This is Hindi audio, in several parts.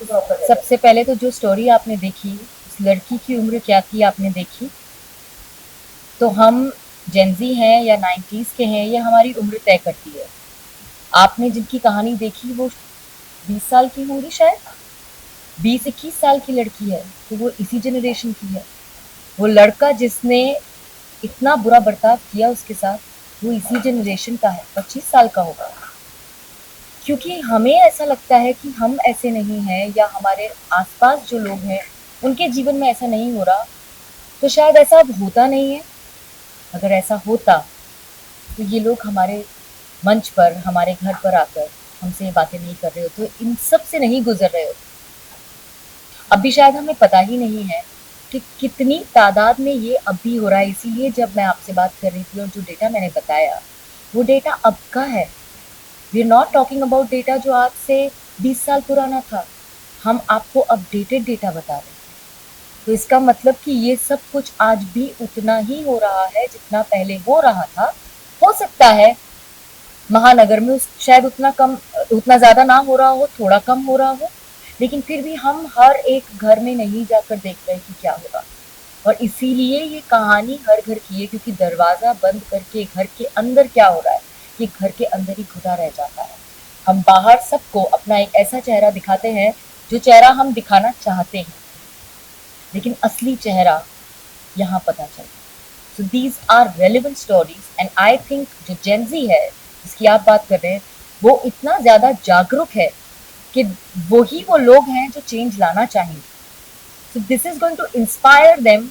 सबसे पहले तो जो स्टोरी आपने देखी, उस लड़की की उम्र क्या थी आपने देखी? तो हम जेनजी हैं या 90s के हैं, ये हमारी उम्र तय करती है। आपने जिनकी कहानी देखी वो 20 साल की होंगी शायद, 20-21 साल की लड़की है, तो वो इसी जनरेशन की है। वो लड़का जिसने इतना बुरा बर्ताव किया उसके साथ, वो इसी जनरेशन का है, 25 साल का होगा। क्योंकि हमें ऐसा लगता है कि हम ऐसे नहीं हैं या हमारे आसपास जो लोग हैं उनके जीवन में ऐसा नहीं हो रहा, तो शायद ऐसा अब होता नहीं है। अगर ऐसा होता तो ये लोग हमारे मंच पर, हमारे घर पर आकर हमसे ये बातें नहीं कर रहे होते, इन सब से नहीं गुजर रहे होते। अब भी शायद हमें पता ही नहीं है कि कितनी तादाद में ये अब भी हो रहा है। इसीलिए जब मैं आपसे बात कर रही थी और जो डेटा मैंने बताया, वो डेटा अब का है। We are not talking about data जो आज से 20 साल पुराना था। हम आपको अपडेटेड डेटा बता रहे हैं। तो इसका मतलब कि ये सब कुछ आज भी उतना ही हो रहा है जितना पहले हो रहा था। हो सकता है महानगर में शायद उतना ज्यादा ना हो रहा हो, थोड़ा कम हो रहा हो, लेकिन फिर भी हम हर एक घर में नहीं जाकर देख रहे कि क्या होगा। और इसीलिए ये कहानी हर घर की है, क्योंकि दरवाजा बंद करके घर के अंदर क्या हो रहा है, ये घर के अंदर ही खुदा रह जाता है। हम बाहर सबको अपना एक ऐसा चेहरा दिखाते हैं जो चेहरा हम दिखाना चाहते हैं, लेकिन असली चेहरा यहाँ पता चलता है। So these are relevant stories and I think जो जेनजी है जिसकी आप बात कर रहे हैं, वो इतना ज्यादा जागरूक है कि वही वो लोग हैं जो चेंज लाना चाहेंगे। So this is going to inspire them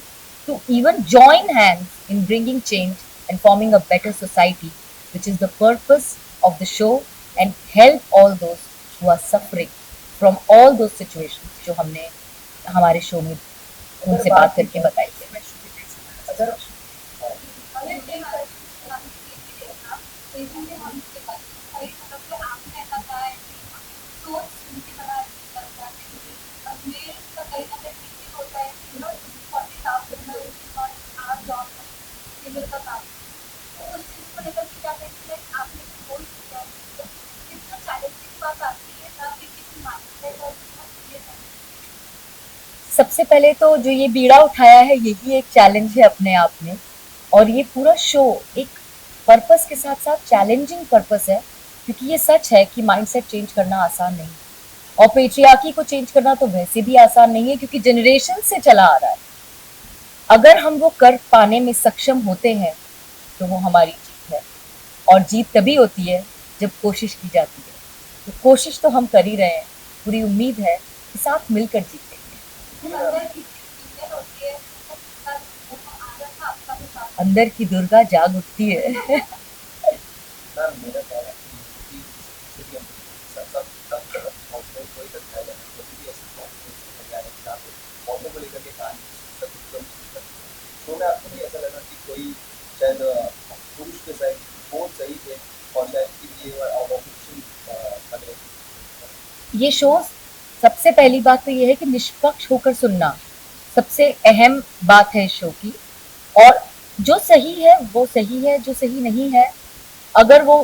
to even join hands in bringing change and forming a better society, which is the purpose of the show, and help all those who are suffering from all those situations जो हमने हमारे शो में उनसे बात करके बताई है। सबसे पहले तो जो ये बीड़ा उठाया है यही एक चैलेंज है अपने आप में, और ये पूरा शो एक पर्पस के साथ साथ चैलेंजिंग पर्पस है, क्योंकि ये सच है कि माइंडसेट चेंज करना आसान नहीं, और पेट्रियार्की को चेंज करना तो वैसे भी आसान नहीं है, क्योंकि जनरेशन से चला आ रहा है। अगर हम वो कर पाने में सक्षम होते हैं तो वो हमारी जीत है, और जीत तभी होती है जब कोशिश की जाती है। तो कोशिश तो हम कर ही रहे हैं, पूरी उम्मीद है कि साथ मिलकर जीतेंगे। अंदर की दुर्गा जाग उठती है। ये शो, सबसे पहली बात तो ये है कि निष्पक्ष होकर सुनना सबसे अहम बात है इस शो की। और जो सही है वो सही है, जो सही नहीं है, अगर वो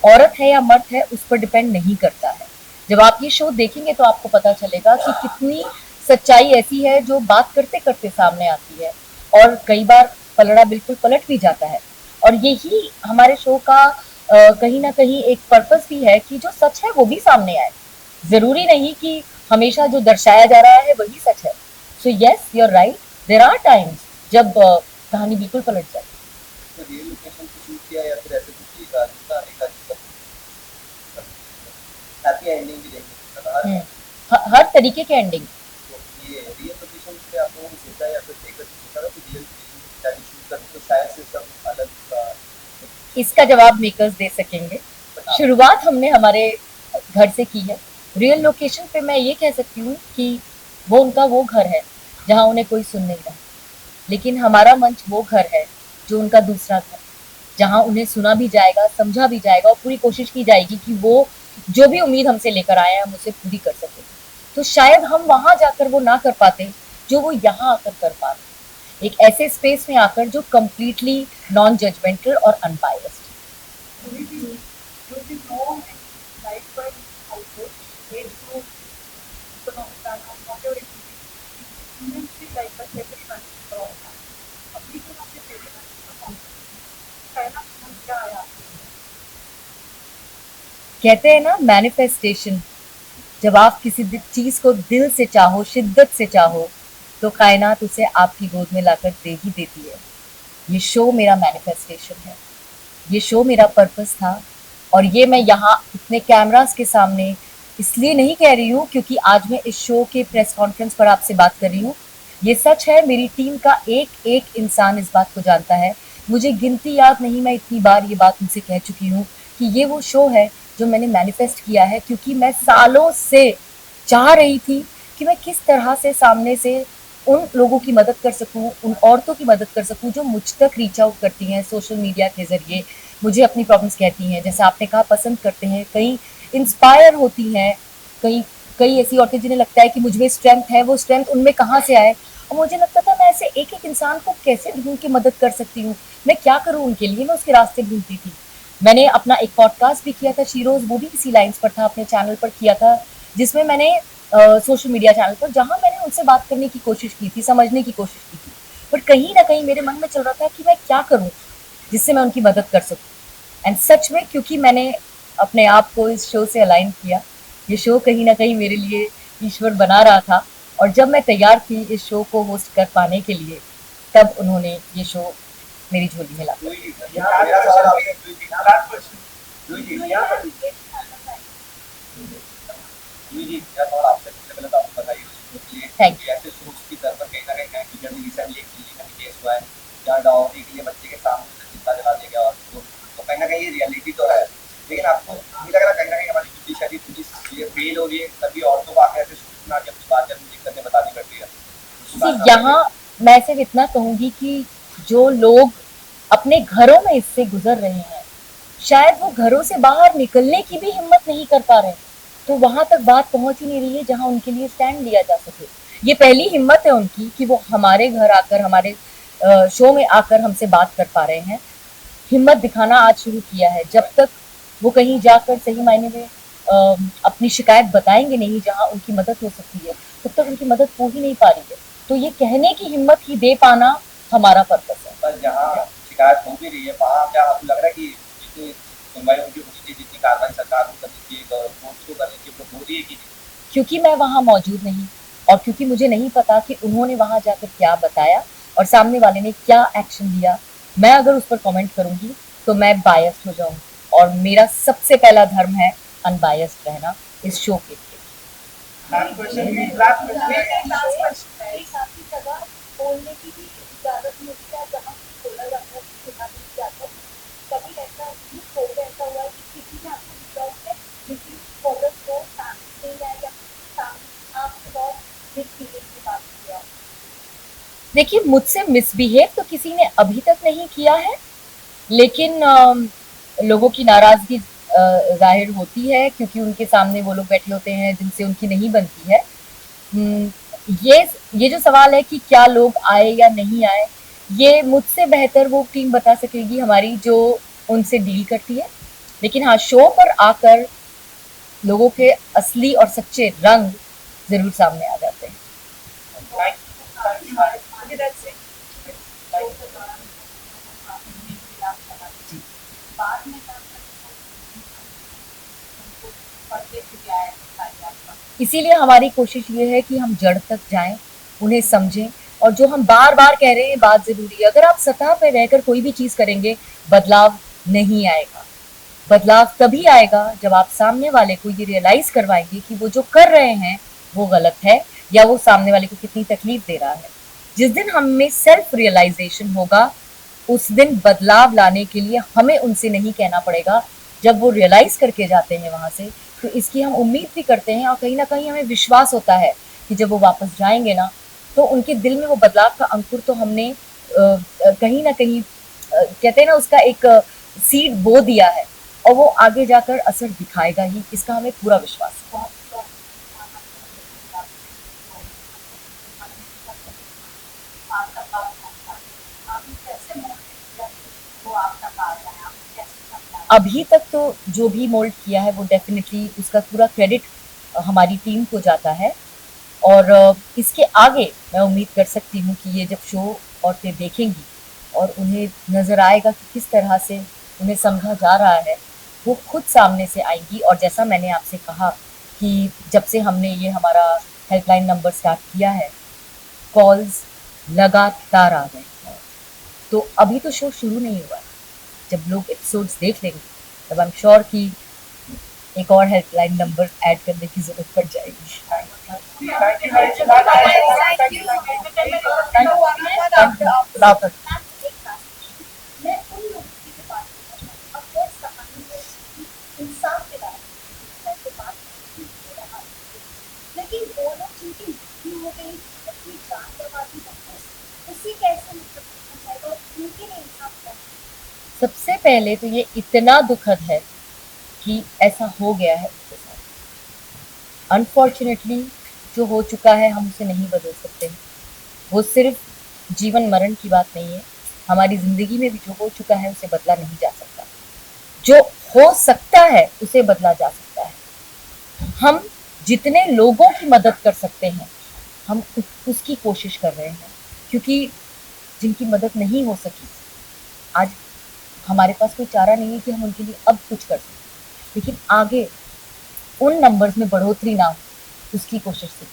औरत है या मर्द है उस पर डिपेंड नहीं करता है। जब आप ये शो देखेंगे तो आपको पता चलेगा कि कितनी सच्चाई ऐसी है जो बात करते करते सामने आती है, और कई बार पलड़ा बिल्कुल पलट भी जाता है। और यही हमारे शो का कहीं ना कहीं एक पर्पस भी है कि जो सच है वो भी सामने आए। जरूरी नहीं कि हमेशा जो दर्शाया जा रहा है वही सच है। So yes, you are right, there are times जब कहानी बिल्कुल पलट जाए। हर तरीके के एंडिंग। इसका जवाब मेकर्स दे सकेंगे। शुरुआत हमने हमारे घर से की है। रियल लोकेशन पे मैं ये कह सकती हूँ कि वो उनका वो घर है जहाँ उन्हें कोई सुन नहीं रहा, लेकिन हमारा मंच वो घर है जो उनका दूसरा घर, जहाँ उन्हें सुना भी जाएगा, समझा भी जाएगा, और पूरी कोशिश की जाएगी कि वो जो भी उम्मीद हमसे लेकर आए हैं हम उसे पूरी कर सकें। तो शायद हम वहां जाकर वो ना कर पाते जो वो यहाँ आकर कर पाते, एक ऐसे स्पेस में आकर जो कम्प्लीटली नॉन जजमेंटल और अनबायस्ड। कहते हैं ना मैनिफेस्टेशन, जब आप किसी चीज को दिल से चाहो, शिद्दत से चाहो, तो कायनात उसे आपकी गोद में लाकर दे ही देती है। ये शो मेरा मैनिफेस्टेशन है, ये शो मेरा पर्पस था। और ये मैं यहाँ इतने कैमरास के सामने इसलिए नहीं कह रही हूँ क्योंकि आज मैं इस शो के प्रेस कॉन्फ्रेंस पर आपसे बात कर रही हूँ। ये सच है, मेरी टीम का एक एक इंसान इस बात को जानता है। मुझे गिनती याद नहीं, मैं इतनी बार ये बात उनसे कह चुकी हूँ कि ये वो शो है जो मैंने मैनिफेस्ट किया है, क्योंकि मैं सालों से चाह रही थी कि मैं किस तरह से सामने से उन लोगों की मदद कर सकूं, उन औरतों की मदद कर सकूं जो मुझ तक रीच आउट करती हैं सोशल मीडिया के ज़रिए, मुझे अपनी प्रॉब्लम्स कहती हैं, जैसे आपने कहा पसंद करते हैं, कई इंस्पायर होती हैं, कई कई ऐसी औरतें जिन्हें लगता है कि मुझ में स्ट्रेंथ है, वो स्ट्रेंथ उनमें कहाँ से आए। और मुझे लगता था मैं ऐसे एक एक इंसान को कैसे ढूंढ के मदद कर सकती हूँ, मैं क्या करूँ उनके लिए, मैं उसके रास्ते ढूंढती थी। मैंने अपना एक पॉडकास्ट भी किया था शीरोज, वो भी इसी लाइन्स पर था, अपने चैनल पर किया था, जिसमें मैंने सोशल मीडिया चैनल पर, जहाँ मैंने उनसे बात करने की कोशिश की थी, समझने की कोशिश की थी। बट कहीं ना कहीं मेरे मन में चल रहा था कि मैं क्या करूँ जिससे मैं उनकी मदद कर सकूँ। एंड सच में क्योंकि मैंने अपने आप को इस शो से अलाइन किया, ये शो कहीं ना कहीं मेरे लिए ईश्वर बना रहा था। और जब मैं तैयार थी इस शो को होस्ट कर पाने के लिए, तब उन्होंने ये शो मेरी झोली में ला थैंक यू। जहाँ डॉगी के लिए बच्चे के सामने से जिंदा जला दिया गया, और तो कहीं ना कहीं ये रियलिटी तो है। लेकिन आपको नहीं लग रहा कहीं ना कहीं हमारी जुडिशरी पुलिस ये फेल हो रही है, तभी औरतों को आके ऐसे सूचना आके अपनी बात जब करने बतानी पड़ती है? यहाँ मैं सिर्फ इतना कहूंगी कि जो लोग अपने घरों में इससे गुजर रहे हैं, शायद वो घरों से बाहर निकलने की भी हिम्मत नहीं कर पा रहे, तो वहां तक बात पहुंच ही नहीं रही है जहां उनके लिए स्टैंड लिया जा सके। ये पहली हिम्मत है उनकी कि वो हमारे घर आकर, हमारे शो में आकर हमसे बात कर पा रहे हैं। हिम्मत दिखाना आज शुरू किया है। जब तक वो कहीं जाकर सही मायने में अपनी शिकायत बताएंगे नहीं जहां उनकी मदद हो सकती है, तब तक उनकी मदद हो ही नहीं पा रही है। तो ये कहने की हिम्मत ही दे पाना हमारा पर्पस है। पर जहाँ शिकायत हो भी रही है, वहाँ क्या आपको लग रहा है कि जितनी सुनवाई उनकी होनी चाहिए, जितनी कार्रवाई सरकार को करनी चाहिए, कोर्ट को करनी चाहिए, वो हो रही है कि नहीं? क्योंकि मैं वहां मौजूद नहीं, और क्योंकि मुझे नहीं पता कि उन्होंने वहां जाकर क्या बताया और सामने वाले ने क्या एक्शन लिया, मैं अगर उस पर कमेंट करूंगी तो मैं बायस्ड हो जाऊंगी। और मेरा सबसे पहला धर्म है अनबायस्ड रहना इस शो के लिए। देखिए, मुझसे मिसबिहेव तो किसी ने अभी तक नहीं किया है, लेकिन लोगों की नाराजगी जाहिर होती है क्योंकि उनके सामने वो लोग बैठे होते हैं जिनसे उनकी नहीं बनती है। हम्म, ये जो सवाल है कि क्या लोग आए या नहीं आए, ये मुझसे बेहतर वो टीम बता सकेगी हमारी जो उनसे डील करती है। लेकिन हाँ, शो पर आकर लोगों के असली और सच्चे रंग जरूर सामने आ जाते हैं। इसीलिए हमारी कोशिश ये है कि हम जड़ तक जाएं, उन्हें समझें, और जो हम बार बार कह रहे हैं बात जरूरी है। अगर आप सतह पर रहकर कोई भी चीज करेंगे, बदलाव नहीं आएगा। बदलाव तभी आएगा जब आप सामने वाले को ये रियलाइज करवाएंगे कि वो जो कर रहे हैं वो गलत है, या वो सामने वाले को कितनी तकलीफ दे रहा है। जिस दिन हम में सेल्फ रियलाइजेशन होगा, उस दिन बदलाव लाने के लिए हमें उनसे नहीं कहना पड़ेगा। जब वो रियलाइज करके जाते हैं वहां से, तो इसकी हम उम्मीद भी करते हैं, और कहीं ना कहीं हमें विश्वास होता है कि जब वो वापस जाएंगे ना, तो उनके दिल में वो बदलाव का अंकुर तो हमने कहीं ना कहीं कहते हैं ना, उसका एक सीड बो दिया है, और वो आगे जाकर असर दिखाएगा ही, इसका हमें पूरा विश्वास है। अभी तक तो जो भी मोल्ड किया है वो डेफिनेटली उसका पूरा क्रेडिट हमारी टीम को जाता है। और इसके आगे मैं उम्मीद कर सकती हूँ कि ये जब शो औरतें देखेंगी और उन्हें नज़र आएगा कि किस तरह से उन्हें समझा जा रहा है, वो खुद सामने से आएंगी। और जैसा मैंने आपसे कहा कि जब से हमने ये हमारा हेल्पलाइन नंबर स्टार्ट किया है, कॉल्स लगातार आ रहे हैं। तो अभी तो शो शुरू नहीं हुआ है, जब लोग एपिसोड्स देख लेंगे तब आई एम श्योर कि एक और हेल्पलाइन नंबर ऐड करने की जरूरत पड़ जाएगी। मैम एक बात मैं उन लोगों की बात करना चाहूँ अब वो कहानी में इंसान के बारे में वैसे बात नहीं हो रहा है लेकिन वो लोग जिनकी मृत्यु हो गई अपनी जान गंवा दी उसी कैसे मतलब देखा जाएगा और उनके लिए इंसान क्या सबसे पहले तो ये इतना दुखद है कि ऐसा हो गया है उनके साथ। अनफॉर्चुनेटली जो हो चुका है हम उसे नहीं बदल सकते। वो सिर्फ जीवन मरण की बात नहीं है, हमारी जिंदगी में भी जो हो चुका है उसे बदला नहीं जा सकता। जो हो सकता है उसे बदला जा सकता है। हम जितने लोगों की मदद कर सकते हैं हम उसकी कोशिश कर रहे हैं, क्योंकि जिनकी मदद नहीं हो सकी आज हमारे पास कोई चारा नहीं है कि हम उनके लिए अब कुछ कर सकें, लेकिन आगे उन नंबर्स में बढ़ोतरी ना हो उसकी कोशिश से